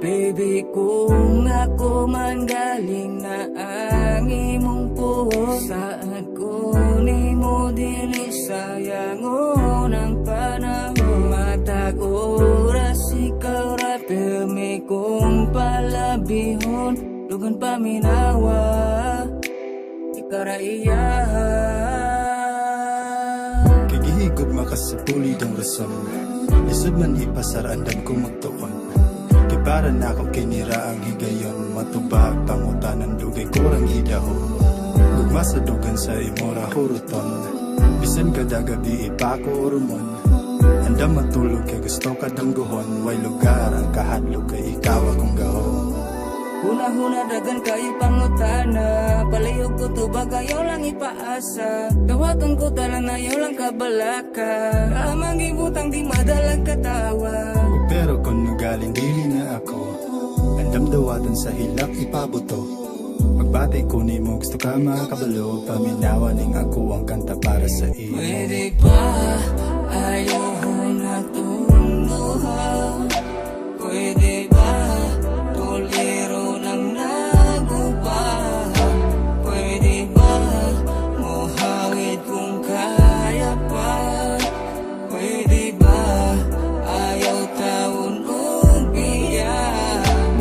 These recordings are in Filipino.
Baby, kung ako man galing na ang imong puho, saan ko nimo dili sayang ng panahon. Matag oras ikaw ra pirmi kong palabihon, lugan paminawa ikaw ra iya. Kigihigog makasapulid ang rason, isod man ipasarandam ko magtuon. Para na akong kinira ang higayon, matubag pangutanan dugay kurang hidahon. Gugma sa dugan sa imora huruton, bisan kada gabi ipako urumon. Andam matulog kay gusto ka dangguhon, way lugar ang kahadlok kay ikaw akong gahon. Huna-huna dagan kayo pangutana, palayog ko to ba kayo lang ipaasa. Tawaton ko talang na yaw lang kabalaka, amang ibutang di madalag katawa. Pero kung nagaling dili na ako, andam dawatan sa hilak ipabuto. Pagbatay ko ni mo gusto ka makabalo, paminawa ning ako ang kanta para sa iyo. Pwede ba ayaw na tunduha? Pwede ba tuliro ng nagupa? Pwede ba mohawid kung kaya pa? Pwede ba ayaw taon ubiya?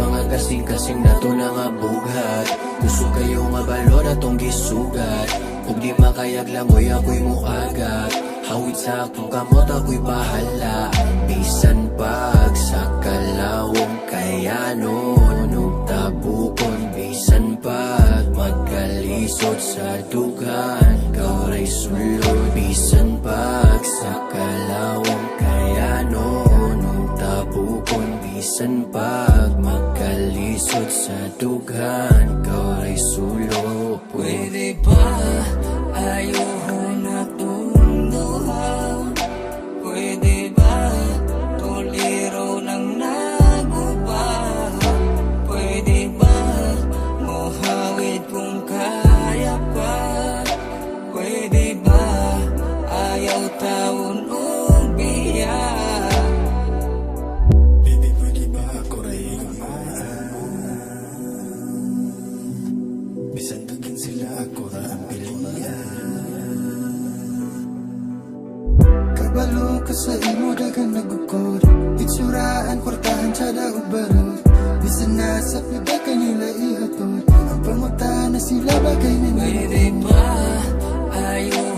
Mga kasing-kasing na to na nga bughat, gusto kayo mabalo na tong gisugat. Kung di makayag langoy ako'y muagat, hawid sa akong kamot ako'y bahala. Bisan pag sa kalawong kayano nung tabukon, bisan pag magkalisod sa dugan kauray sulod. Bisan pag sa kalawong kayano nung tabukon, bisan pag magkalisod sa dugan kauray sulod. Pwede ba ayaw na tunduha? Pwede ba tuliro ng nagupa? Pwede ba mohawid kung kaya pa? Pwede ba ayaw taon ubiya? Baby, pwede ba ako rin bisan dagin sila ako ra ang pilihan. Kabalo ka sa imo dagan nagukod, itsuraan kwartahan sa daog barod. Bisan nasa pida kanila ihatod, ang pangutan na sila bagay na Pwede ba ayaw